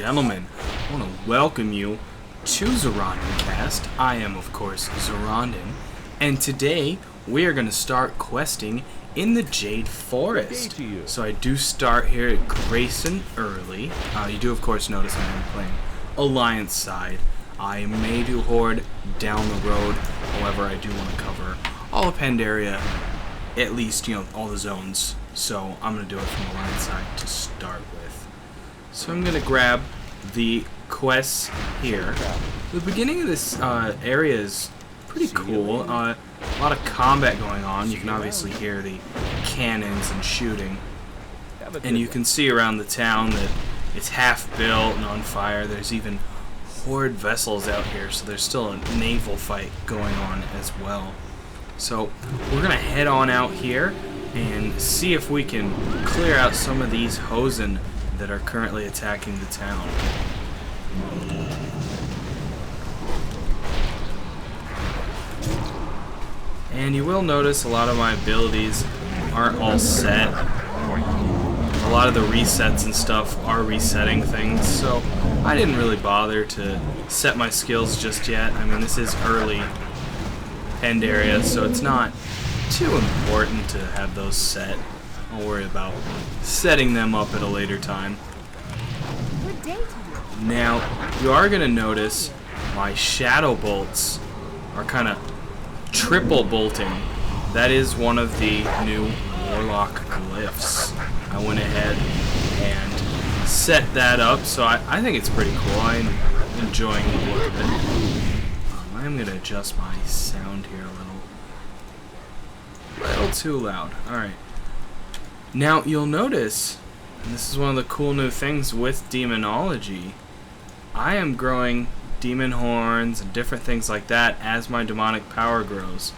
gentlemen, I want to welcome you to Zoronden Cast. I am, of course, Zoronden, and today we are going to start questing in the Jade Forest. So I do start here at Grayson early. You do, of course, notice I am playing Alliance side. I may do Horde down the road, however, I do want to cover all of Pandaria, at least, all the zones. So I'm going to do it from Alliance side to start with. So I'm going to grab the quests here. The beginning of this area is pretty cool. A lot of combat going on. You can obviously hear the cannons and shooting. And you can see around the town that it's half built and on fire. There's even Horde vessels out here, so there's still a naval fight going on as well. So we're going to head on out here and see if we can clear out some of these Hosen that are currently attacking the town. And you will notice a lot of my abilities aren't all set. A lot of the resets and stuff are resetting things, so I didn't really bother to set my skills just yet. I mean, this is early Pandaria, so it's not too important to have those set. I'll worry about setting them up at a later time. Now, you are going to notice my shadow bolts are kind of triple bolting. That is one of the new Warlock glyphs. I went ahead and set that up, so I think it's pretty cool. I'm enjoying the look of it. I'm going to adjust my sound here a little too loud. Alright. Now, you'll notice, and this is one of the cool new things with demonology, I am growing demon horns and different things like that as my demonic power grows.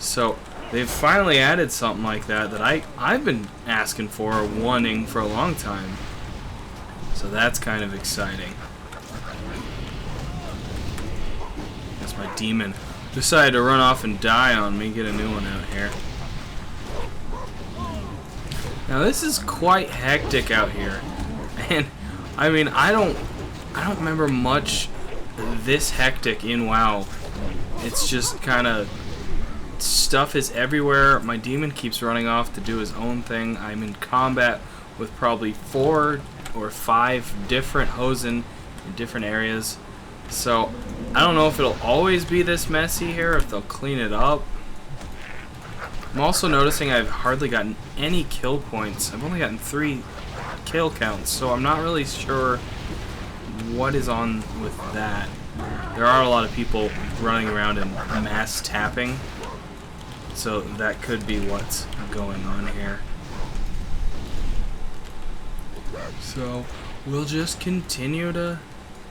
So they've finally added something like that I've been asking for or wanting for a long time. So that's kind of exciting. Guess my demon decided to run off and die on me. Get a new one out here. Now this is quite hectic out here, and I mean I don't remember much this hectic in WoW. It's just kind of stuff is everywhere. My demon keeps running off to do his own thing. I'm in combat with probably 4 or 5 different Hosen in different areas. So I don't know if it'll always be this messy here, if they'll clean it up. I'm also noticing I've hardly gotten any kill points. I've only gotten 3 kill counts, so I'm not really sure what is on with that. There are a lot of people running around and mass tapping, so that could be what's going on here. So we'll just continue to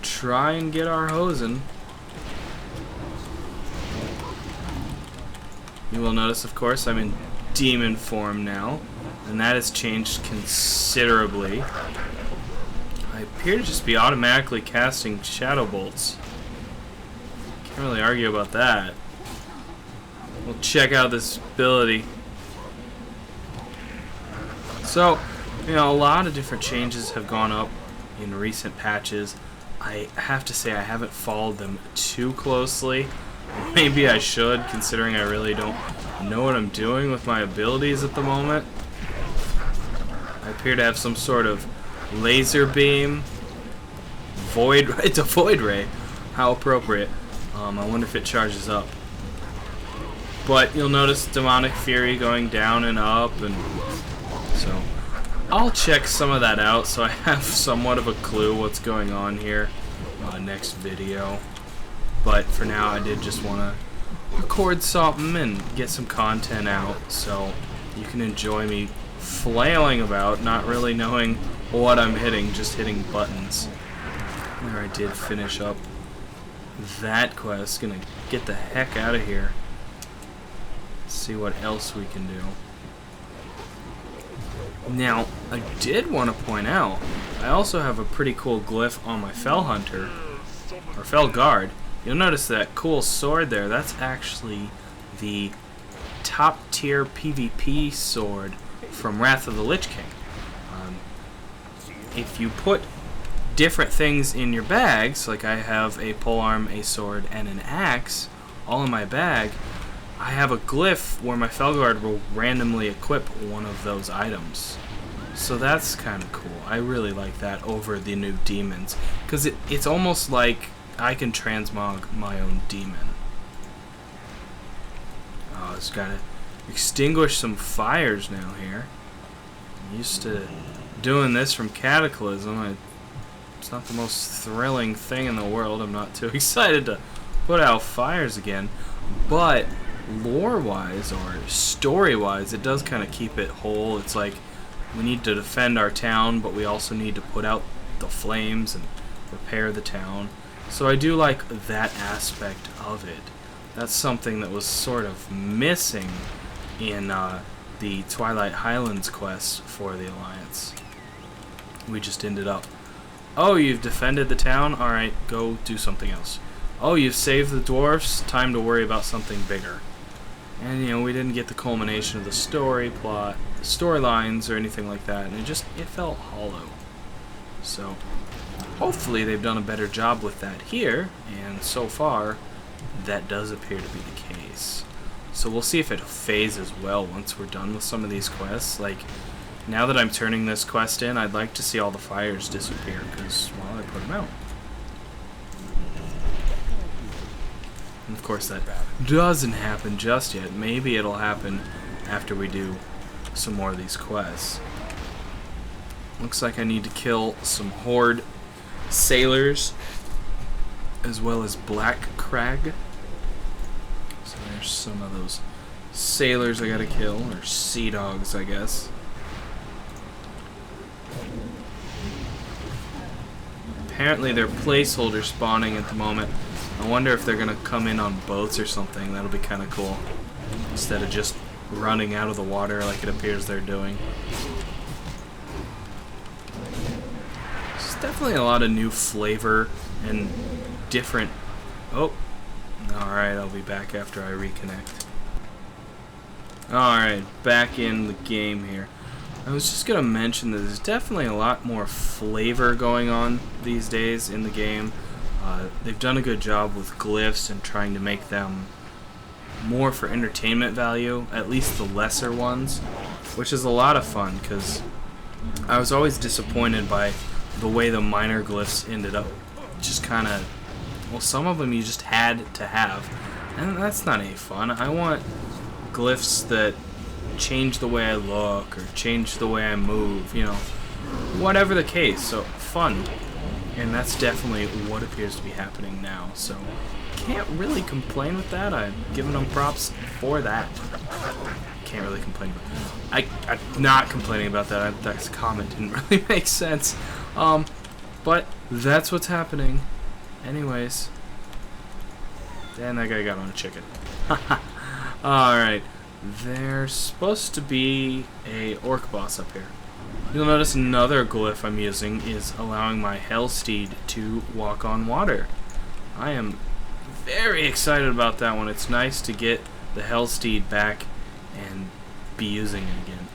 try and get our Hosen. You will notice, of course, I'm in demon form now, and that has changed considerably. I appear to just be automatically casting shadow bolts. Can't really argue about that. We'll check out this ability. So, a lot of different changes have gone up in recent patches. I have to say I haven't followed them too closely. Maybe I should, considering I really don't know what I'm doing with my abilities at the moment. I appear to have some sort of laser beam. It's a void ray. How appropriate. I wonder if it charges up. But you'll notice demonic fury going down and up, and so I'll check some of that out so I have somewhat of a clue what's going on here next video. But for now, I did just want to record something and get some content out, so you can enjoy me flailing about, not really knowing what I'm hitting, just hitting buttons. There, I did finish up that quest. Gonna get the heck out of here. See what else we can do. Now, I did want to point out, I also have a pretty cool glyph on my Fell Hunter, or Fell Guard. You'll notice that cool sword there, that's actually the top tier PvP sword from Wrath of the Lich King. If you put different things in your bags, like I have a polearm, a sword, and an axe, all in my bag, I have a glyph where my Felguard will randomly equip one of those items. So that's kind of cool. I really like that over the new demons, because it's almost like I can transmog my own demon. Oh, it's got to extinguish some fires now here. I'm used to doing this from Cataclysm. It's not the most thrilling thing in the world. I'm not too excited to put out fires again, but lore-wise or story-wise, it does kind of keep it whole. It's like we need to defend our town, but we also need to put out the flames and repair the town. So I do like that aspect of it. That's something that was sort of missing in the Twilight Highlands quest for the Alliance. We just ended up, oh, you've defended the town? Alright, go do something else. Oh, you've saved the dwarfs? Time to worry about something bigger. And, you know, we didn't get the culmination of the story plot, storylines, or anything like that, and it felt hollow. So, hopefully they've done a better job with that here, and so far, that does appear to be the case. So we'll see if it phases well once we're done with some of these quests. Like, now that I'm turning this quest in, I'd like to see all the fires disappear, because, well, I put them out. And of course that doesn't happen just yet. Maybe it'll happen after we do some more of these quests. Looks like I need to kill some Horde sailors as well as Black Crag. So there's some of those sailors I gotta kill, or sea dogs, I guess. Apparently they're placeholder spawning at the moment. I wonder if they're gonna come in on boats or something. That'll be kind of cool, instead of just running out of the water like it appears they're doing. There's definitely a lot of new flavor and different... Oh, alright, I'll be back after I reconnect. Alright, back in the game here. I was just gonna mention that there's definitely a lot more flavor going on these days in the game. They've done a good job with glyphs and trying to make them more for entertainment value, at least the lesser ones, which is a lot of fun, because I was always disappointed by the way the minor glyphs ended up just kind of, well, some of them you just had to have, and that's not any fun. I want glyphs that change the way I look or change the way I move, you know, whatever the case. So fun, and that's definitely what appears to be happening now. So can't really complain with that. I've given them props for that. Can't really complain about it. I'm not complaining about that. That comment didn't really make sense. But that's what's happening. Anyways, and that guy got on a chicken. Alright. There's supposed to be a orc boss up here. You'll notice another glyph I'm using is allowing my Hellsteed to walk on water. I am very excited about that one. It's nice to get the Hellsteed back and be using it again.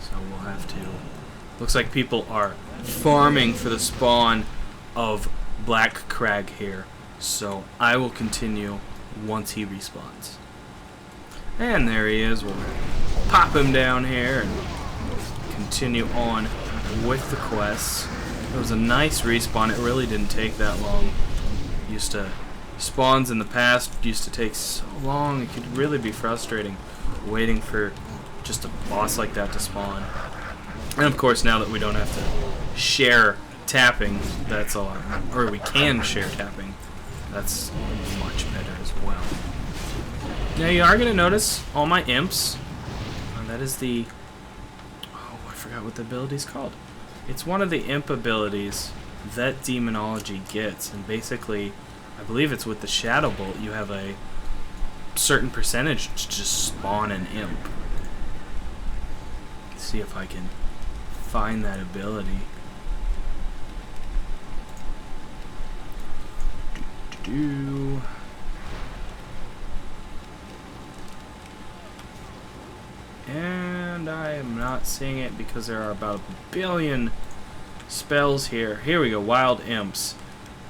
So we'll have to... Looks like people are farming for the spawn of Black Crag here. So I will continue once he respawns. And there he is. We'll pop him down here and continue on with the quests. It was a nice respawn. It really didn't take that long. Spawns in the past used to take so long. It could really be frustrating waiting for just a boss like that to spawn. And of course, now that we don't have to share tapping, that's a lot, or we can share tapping, that's much better as well. Now you are going to notice all my imps. That is the... Oh, I forgot what the ability's called. It's one of the imp abilities that Demonology gets. And basically, I believe it's with the Shadow Bolt, you have a certain percentage to just spawn an imp. Let's see if I can find that ability. And I am not seeing it because there are about 1 billion spells here. Here we go, Wild Imps.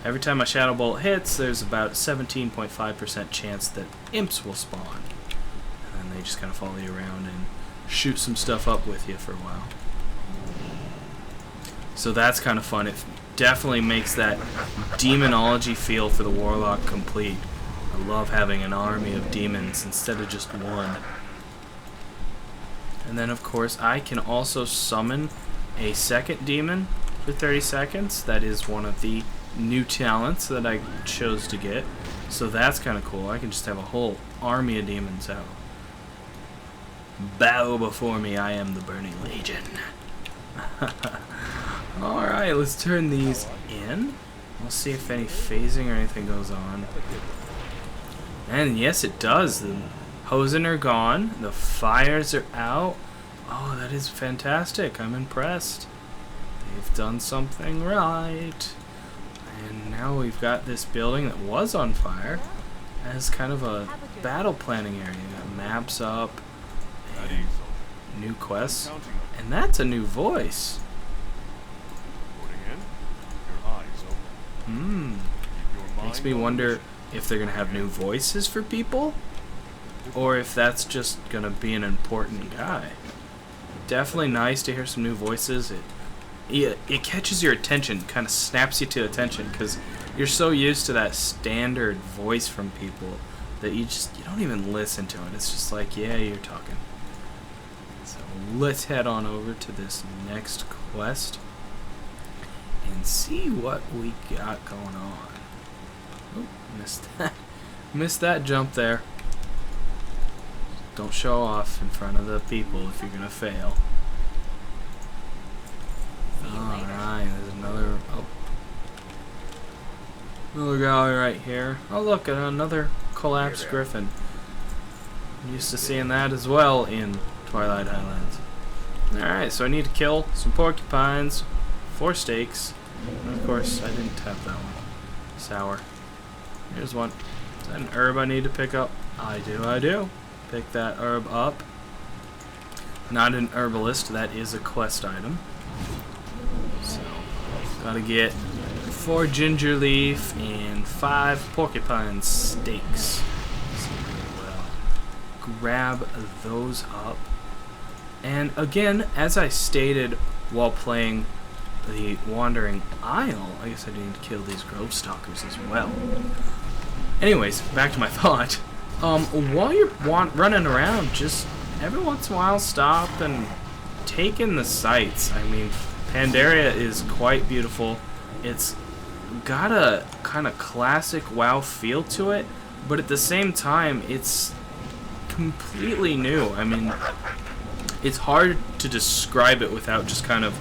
Every time a Shadow Bolt hits, there's about 17.5% chance that imps will spawn. And they just kind of follow you around and shoot some stuff up with you for a while. So that's kind of fun. It definitely makes that demonology feel for the Warlock complete. I love having an army of demons instead of just one. And then of course I can also summon a second demon for 30 seconds. That is one of the new talents that I chose to get. So that's kind of cool. I can just have a whole army of demons out. Bow before me, I am the Burning Legion. Alright, let's turn these in. We'll see if any phasing or anything goes on. And yes, it does. The Hosen are gone. The fires are out. Oh, that is fantastic. I'm impressed. They've done something right. And now we've got this building that was on fire as kind of a battle planning area. You got maps up, and new quests, and that's a new voice. Makes me wonder if they're gonna have new voices for people, or if that's just gonna be an important guy. Definitely nice to hear some new voices. It catches your attention, kind of snaps you to attention, because you're so used to that standard voice from people that you don't even listen to it. It's just like, yeah, you're talking. So let's head on over to this next quest and see what we got going on. Oh, missed that jump there. Don't show off in front of the people if you're gonna fail. Alright, there's another guy right here. Oh look, another collapsed griffin. I'm used to seeing that as well in Twilight Highlands. Alright, so I need to kill some porcupines, 4 steaks, and of course I didn't tap that one. Sour. Here's one. Is that an herb I need to pick up? I do. Pick that herb up. Not an herbalist, that is a quest item. So, gotta get 4 ginger leaf and 5 porcupine steaks. So we'll grab those up. And again, as I stated while playing the Wandering Isle, I guess I need to kill these grove stalkers as well. Anyways, back to my thought. While you're running around, just every once in a while stop and take in the sights. I mean, Pandaria is quite beautiful. It's got a kind of classic WoW feel to it, but at the same time, it's completely new. I mean, it's hard to describe it without just kind of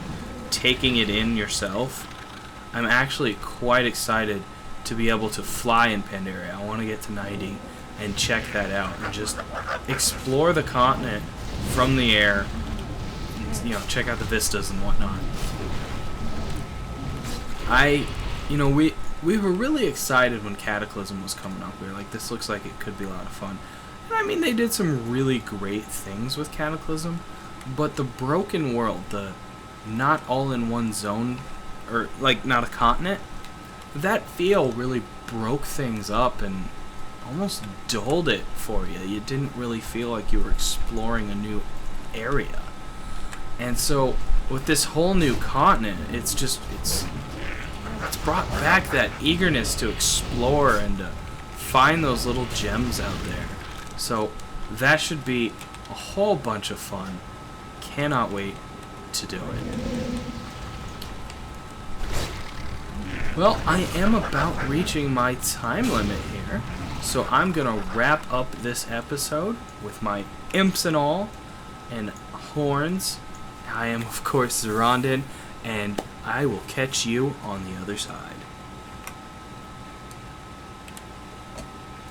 taking it in yourself. I'm actually quite excited to be able to fly in Pandaria. I want to get to 90 and check that out and just explore the continent from the air. You know, check out the vistas and whatnot. We were really excited when Cataclysm was coming up. We were like, this looks like it could be a lot of fun. And I mean, they did some really great things with Cataclysm, but the broken world, the not all in one zone, or like not a continent, that feel really broke things up and almost dulled it for you. You didn't really feel like you were exploring a new area. And so with this whole new continent, it's brought back that eagerness to explore and to find those little gems out there. So that should be a whole bunch of fun. Cannot wait to do it. Well, I am about reaching my time limit here, so I'm gonna wrap up this episode with my imps and all and horns. I am, of course, Zoronden, and I will catch you on the other side.